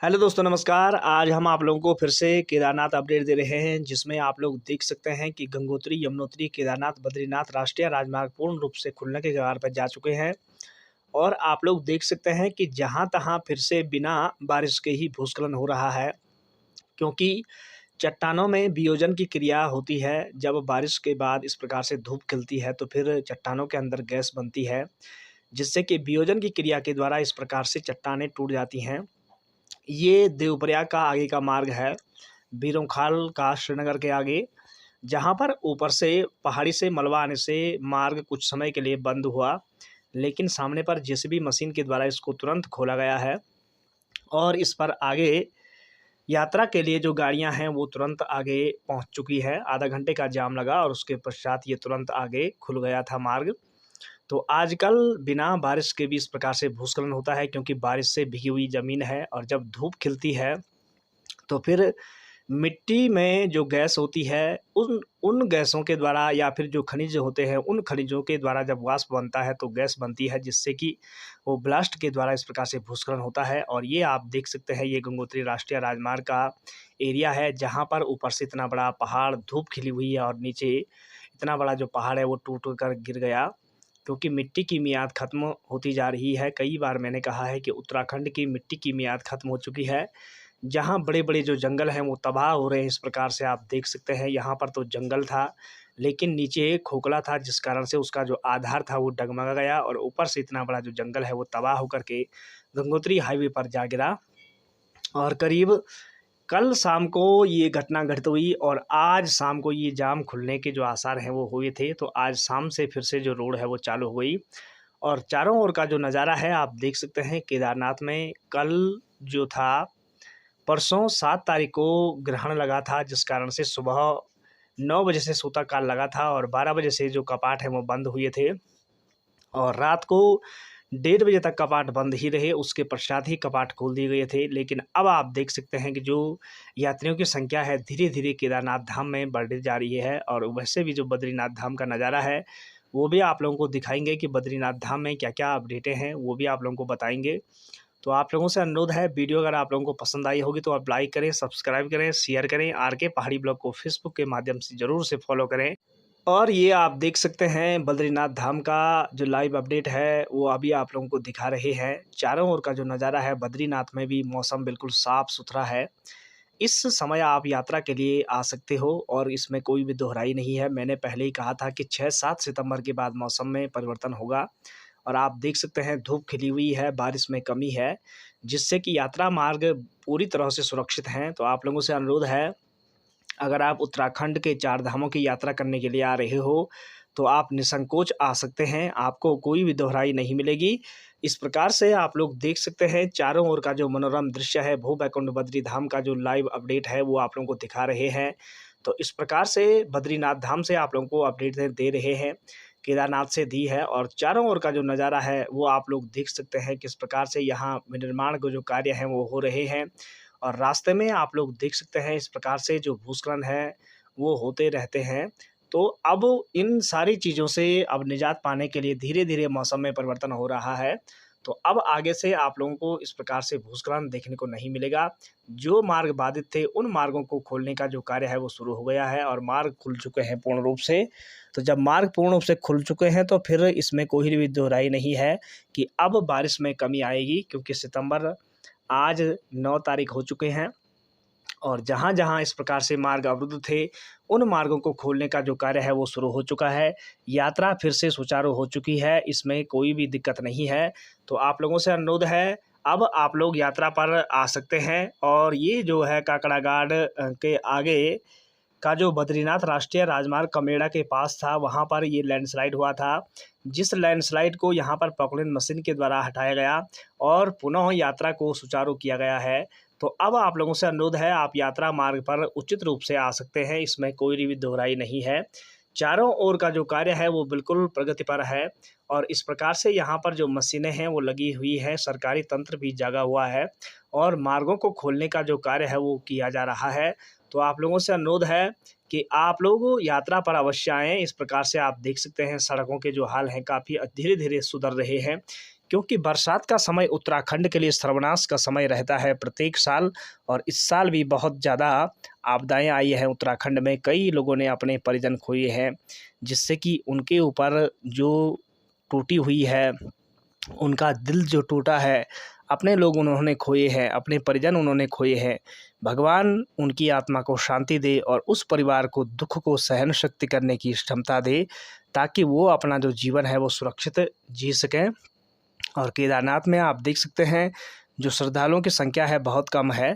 Hello दोस्तों, नमस्कार। आज हम आप लोगों को फिर से केदारनाथ अपडेट दे रहे हैं, जिसमें आप लोग देख सकते हैं कि गंगोत्री, यमुनोत्री, केदारनाथ, बद्रीनाथ राष्ट्रीय राजमार्ग पूर्ण रूप से खुलने के कगार पर जा चुके हैं। और आप लोग देख सकते हैं कि जहां-तहां फिर से बिना बारिश के ही भूस्खलन हो रहा है, क्योंकि चट्टानों में वियोजन की क्रिया होती है। जब बारिश के बाद इस प्रकार से धूप खिलती है, तो फिर चट्टानों के अंदर गैस बनती है, जिससे कि वियोजन की क्रिया के द्वारा इस प्रकार से चट्टानें टूट जाती हैं। ये देवप्रयाग का आगे का मार्ग है, बीरोंखाल का श्रीनगर के आगे, जहाँ पर ऊपर से पहाड़ी से मलबा आने से मार्ग कुछ समय के लिए बंद हुआ, लेकिन सामने पर जेसीबी मशीन के द्वारा इसको तुरंत खोला गया है और इस पर आगे यात्रा के लिए जो गाड़ियां हैं वो तुरंत आगे पहुंच चुकी है। आधा घंटे का जाम लगा और उसके पश्चात ये तुरंत आगे खुल गया था मार्ग। तो आजकल बिना बारिश के भी इस प्रकार से भूस्खलन होता है, क्योंकि बारिश से भीगी हुई ज़मीन है और जब धूप खिलती है तो फिर मिट्टी में जो गैस होती है उन उन गैसों के द्वारा या फिर जो खनिज होते हैं उन खनिजों के द्वारा जब वाष्प बनता है तो गैस बनती है, जिससे कि वो ब्लास्ट के द्वारा इस प्रकार से भूस्खलन होता है। और ये आप देख सकते हैं, ये गंगोत्री राष्ट्रीय राजमार्ग का एरिया है, जहाँ पर ऊपर से इतना बड़ा पहाड़, धूप खिली हुई है और नीचे इतना बड़ा जो पहाड़ है वो टूट कर गिर गया, क्योंकि मिट्टी की मियाद ख़त्म होती जा रही है। कई बार मैंने कहा है कि उत्तराखंड की मिट्टी की मियाद ख़त्म हो चुकी है। जहाँ बड़े-बड़े जो जंगल हैं वो तबाह हो रहे हैं। इस प्रकार से आप देख सकते हैं, यहाँ पर तो जंगल था, लेकिन नीचे खोखला था, जिस कारण से उसका जो आधार था वो डगमगा गया और ऊपर से इतना बड़ा जो जंगल है वो तबाह होकर के गंगोत्री हाईवे पर जा गिरा। और करीब कल शाम को ये घटना घटित हुई और आज शाम को ये जाम खुलने के जो आसार हैं वो हुए थे। तो आज शाम से फिर से जो रोड है वो चालू हो गई और चारों ओर का जो नज़ारा है आप देख सकते हैं। केदारनाथ में कल जो था, परसों 7 तारीख को ग्रहण लगा था, जिस कारण से सुबह 9 बजे से सूतककाल लगा था और 12 बजे से जो कपाट हैं वो बंद हुए थे और रात को 1:30 बजे तक कपाट बंद ही रहे। उसके पश्चात ही कपाट खोल दिए गए थे। लेकिन अब आप देख सकते हैं कि जो यात्रियों की संख्या है धीरे-धीरे केदारनाथ धाम में बढ़ती जा रही है और वैसे भी जो बद्रीनाथ धाम का नज़ारा है, वो भी आप लोगों को दिखाएँगे कि बद्रीनाथ धाम में क्या-क्या अपडेटें हैं, वो भी आप लोगों को बताएँगे। तो आप लोगों से अनुरोध है, वीडियो अगर आप लोगों को पसंद आई होगी तो आप लाइक करें, सब्सक्राइब करें, शेयर करें। आर के पहाड़ी ब्लॉग को फेसबुक के माध्यम से ज़रूर से फॉलो करें। और ये आप देख सकते हैं, बद्रीनाथ धाम का जो लाइव अपडेट है वो अभी आप लोगों को दिखा रहे हैं। चारों ओर का जो नज़ारा है, बद्रीनाथ में भी मौसम बिल्कुल साफ़ सुथरा है। इस समय आप यात्रा के लिए आ सकते हो और इसमें कोई भी दोहराई नहीं है। मैंने पहले ही कहा था कि 6-7 सितंबर के बाद मौसम में परिवर्तन होगा और आप देख सकते हैं धूप खिली हुई है, बारिश में कमी है, जिससे कि यात्रा मार्ग पूरी तरह से सुरक्षित हैं। तो आप लोगों से अनुरोध है, अगर आप उत्तराखंड के 4 धामों की यात्रा करने के लिए आ रहे हो, तो आप निसंकोच आ सकते हैं, आपको कोई भी दोहराई नहीं मिलेगी। इस प्रकार से आप लोग देख सकते हैं, चारों ओर का जो मनोरम दृश्य है, भू बैकुंठ बद्री धाम का जो लाइव अपडेट है, वो आप लोगों को दिखा रहे हैं। तो इस प्रकार से बद्रीनाथ धाम से आप लोगों को अपडेट दे रहे हैं, केदारनाथ से दी है और चारों ओर का जो नज़ारा है, वो आप लोग देख सकते हैं, किस प्रकार से यहाँ विनिर्माण के जो कार्य हैं, वो हो रहे हैं। और रास्ते में आप लोग देख सकते हैं, इस प्रकार से जो भूस्खलन है वो होते रहते हैं। तो अब इन सारी चीज़ों से अब निजात पाने के लिए धीरे-धीरे मौसम में परिवर्तन हो रहा है। तो अब आगे से आप लोगों को इस प्रकार से भूस्खलन देखने को नहीं मिलेगा। जो मार्ग बाधित थे उन मार्गों को खोलने का जो कार्य है वो शुरू हो गया है और मार्ग खुल चुके हैं पूर्ण रूप से। तो जब मार्ग पूर्ण रूप से खुल चुके हैं तो फिर इसमें कोई भी दोहराई नहीं है कि अब बारिश में कमी आएगी, क्योंकि सितंबर आज 9 तारीख हो चुके हैं और जहाँ-जहाँ इस प्रकार से मार्ग अवरुद्ध थे, उन मार्गों को खोलने का जो कार्य है वो शुरू हो चुका है। यात्रा फिर से सुचारू हो चुकी है, इसमें कोई भी दिक्कत नहीं है। तो आप लोगों से अनुरोध है, अब आप लोग यात्रा पर आ सकते हैं और ये जो है काकड़ागाड़ के आगे का जो बद्रीनाथ राष्ट्रीय राजमार्ग कमेड़ा के पास था, वहाँ पर ये लैंडस्लाइड हुआ था। जिस लैंडस्लाइड को यहाँ पर पॉकलिन मशीन के द्वारा हटाया गया और पुनः यात्रा को सुचारू किया गया है। तो अब आप लोगों से अनुरोध है, आप यात्रा मार्ग पर उचित रूप से आ सकते हैं, इसमें कोई भी दोहराई नहीं है। चारों ओर का जो कार्य है वो बिल्कुल प्रगति पर है और इस प्रकार से यहाँ पर जो मशीनें हैं वो लगी हुई हैं, सरकारी तंत्र भी जागा हुआ है और मार्गों को खोलने का जो कार्य है वो किया जा रहा है। तो आप लोगों से अनुरोध है कि आप लोग यात्रा पर अवश्य आएँ। इस प्रकार से आप देख सकते हैं, सड़कों के जो हाल हैं काफ़ी धीरे-धीरे सुधर रहे हैं, क्योंकि बरसात का समय उत्तराखंड के लिए सर्वनाश का समय रहता है प्रत्येक साल। और इस साल भी बहुत ज़्यादा आपदाएं आई हैं उत्तराखंड में, कई लोगों ने अपने परिजन खोए हैं, जिससे कि उनके ऊपर जो टूटी हुई है, उनका दिल जो टूटा है, अपने लोग उन्होंने खोए हैं, अपने परिजन उन्होंने खोए हैं। भगवान उनकी आत्मा को शांति दे और उस परिवार को दुख को सहन शक्ति करने की क्षमता दे, ताकि वो अपना जो जीवन है वो सुरक्षित जी सकें। और केदारनाथ में आप देख सकते हैं जो श्रद्धालुओं की संख्या है बहुत कम है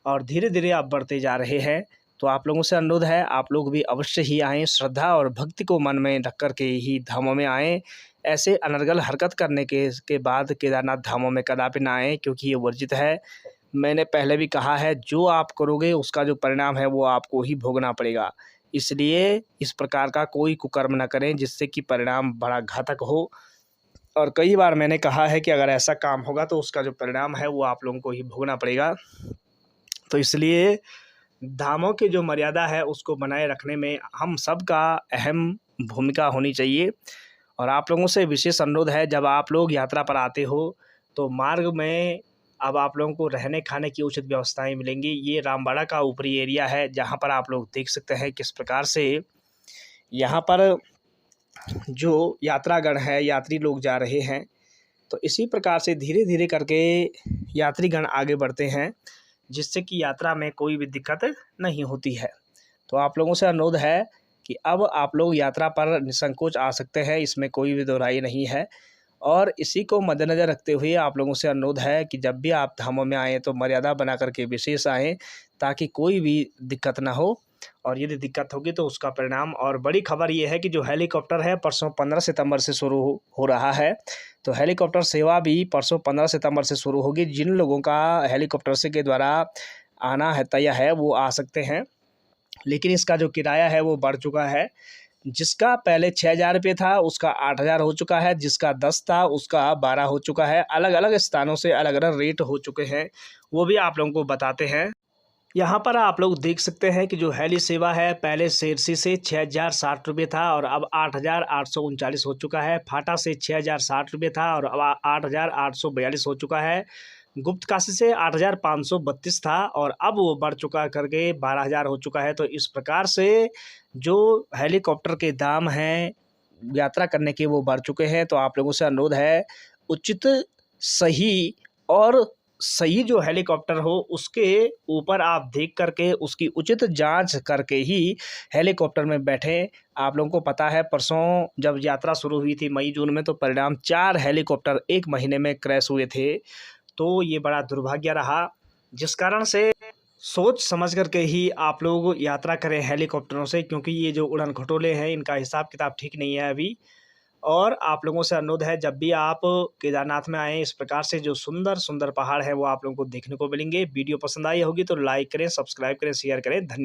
और धीरे धीरे आप बढ़ते जा रहे हैं। तो आप लोगों से अनुरोध है, आप लोग भी अवश्य ही आएँ, श्रद्धा और भक्ति को मन में रख कर के ही धामों में आएँ। ऐसे अनर्गल हरकत करने के बाद केदारनाथ धामों में कदापि ना आएँ, क्योंकि ये वर्जित है। मैंने पहले भी कहा है, जो आप करोगे उसका जो परिणाम है वो आपको ही भोगना पड़ेगा। इसलिए इस प्रकार का कोई कुकर्म न करें जिससे कि परिणाम बड़ा घातक हो। और कई बार मैंने कहा है कि अगर ऐसा काम होगा तो उसका जो परिणाम है वो आप लोगों को ही भोगना पड़ेगा। तो इसलिए धामों की जो मर्यादा है उसको बनाए रखने में हम सब का अहम भूमिका होनी चाहिए। और आप लोगों से विशेष अनुरोध है, जब आप लोग यात्रा पर आते हो तो मार्ग में अब आप लोगों को रहने खाने की उचित व्यवस्थाएं मिलेंगी। ये रामबाड़ा का ऊपरी एरिया है, जहाँ पर आप लोग देख सकते हैं किस प्रकार से यहाँ पर जो यात्रागण है, यात्री लोग जा रहे हैं। तो इसी प्रकार से धीरे धीरे करके यात्रीगण आगे बढ़ते हैं, जिससे कि यात्रा में कोई भी दिक्कत नहीं होती है। तो आप लोगों से अनुरोध है कि अब आप लोग यात्रा पर निसंकोच आ सकते हैं, इसमें कोई भी दोहराई नहीं है। और इसी को मद्देनज़र रखते हुए आप लोगों से अनुरोध है कि जब भी आप धामों में आएँ तो मर्यादा बना करके विशेष आएँ, ताकि कोई भी दिक्कत ना हो। और यदि दिक्कत होगी तो उसका परिणाम। और बड़ी खबर ये है कि जो हेलीकॉप्टर है परसों 15 सितंबर से शुरू हो रहा है। तो हेलीकॉप्टर सेवा भी परसों 15 सितंबर से शुरू होगी। जिन लोगों का हेलीकॉप्टर से के द्वारा आना है तय है वो आ सकते हैं, लेकिन इसका जो किराया है वो बढ़ चुका है। जिसका पहले 6,000 रुपये था उसका 8,000 हो चुका है, जिसका 10 था उसका 12 हो चुका है। अलग अलग स्थानों से अलग अलग रेट हो चुके हैं, वो भी आप लोगों को बताते हैं। यहाँ पर आप लोग देख सकते हैं कि जो हेली सेवा है पहले शेरसी से 6,060 रुपये था और अब 8,839 हो चुका है। फाटा से 6,060 रुपये था और अब 8,842 हो चुका है। गुप्त काशी से 8,532 था और अब वो बढ़ चुका करके 12,000 हो चुका है। तो इस प्रकार से जो हेलीकॉप्टर के दाम हैं यात्रा करने के वो बढ़ चुके हैं। तो आप लोगों से अनुरोध है, उचित सही और सही जो हेलीकॉप्टर हो उसके ऊपर आप देख करके उसकी उचित जांच करके ही हेलीकॉप्टर में बैठें। आप लोगों को पता है परसों जब यात्रा शुरू हुई थी मई जून में, तो परिणाम 4 हेलीकॉप्टर एक महीने में क्रैश हुए थे। तो ये बड़ा दुर्भाग्य रहा, जिस कारण से सोच समझ करके ही आप लोग यात्रा करें हेलीकॉप्टरों से, क्योंकि ये जो उड़न खटोले हैं इनका हिसाब किताब ठीक नहीं है अभी। और आप लोगों से अनुरोध है, जब भी आप केदारनाथ में आएँ इस प्रकार से जो सुंदर सुंदर पहाड़ है वो आप लोगों को देखने को मिलेंगे। वीडियो पसंद आई होगी तो लाइक करें, सब्सक्राइब करें, शेयर करें। धन्यवाद।